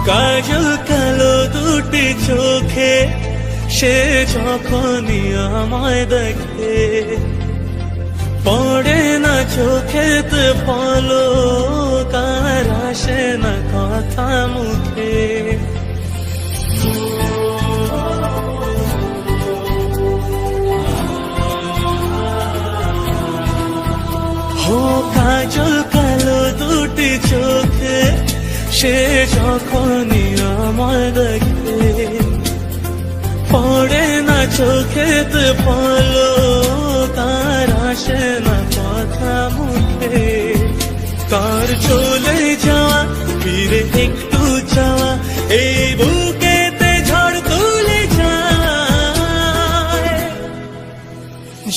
কাজল কালো দুটি চোখে সে যখনই আমায় দেখে, পড়ে না চোখেতে পলক, আর আসে না কথা মুখে। ও কাজল কালো দুটি চোখে সে যখনই আমায় দেখে, পড়ে না চোখেতে পলক, আর আসে না কথা মুখে। কার চলে যাওয়া ফিরে একটু চাওয়া, এই বুকেতে ঝড় তুলে যায়।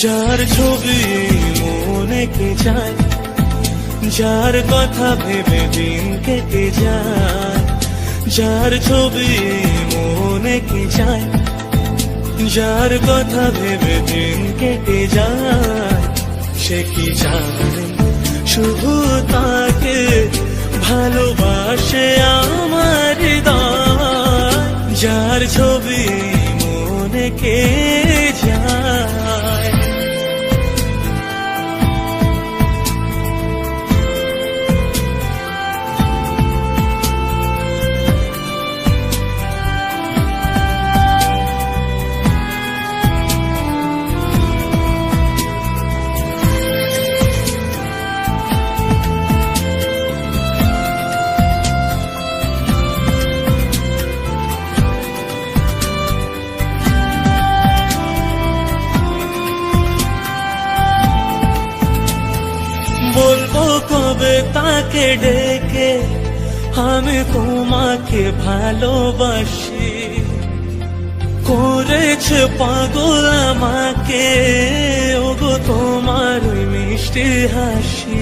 যার ছবি মনে কে যায়, যার কথা ভেবে দিন কেটে যায়। যার ছবি মনে কে যায়, যার কথা ভেবে দিন কেটে যায়। সে কি জানে শুধু তাকে ভালোবাসে আমার হৃদয়। যার ছবি মনে কে যায়। বলবো কবে তাকে ডেকে আমি তোমাকে ভালোবাসি, করেছে পাগল আমাকে ওগো তোমার ওই মিষ্টি হাসি।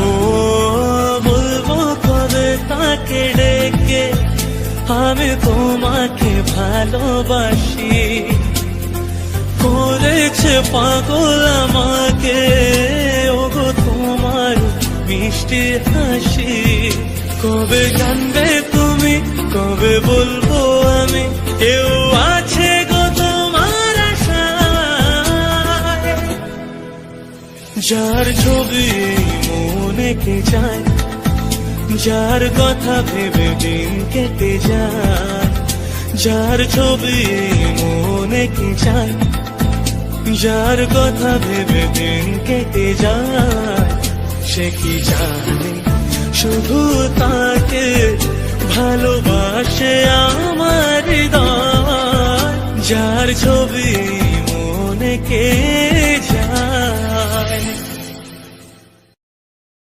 ও বলবো কবে তাকে ডেকে আমি তোমাকে ভালোবাসি, করেছে পাগল আমাকে ওগো তোমার মিষ্টি হাসি। কবে জানবে তুমি, কবে বলবো আমি, কেউ আছে গো তোমার আশায়। যার ছবি মনে কে যায়, যার কথা ভেবে দিন কেটে যায়। যার ছবি মনে কে যায়, যার কথা ভেবে দিন কেটে যায়। সে কি জানে শুধু তাকে ভালোবাসে আমার হৃদয়। যার ছবি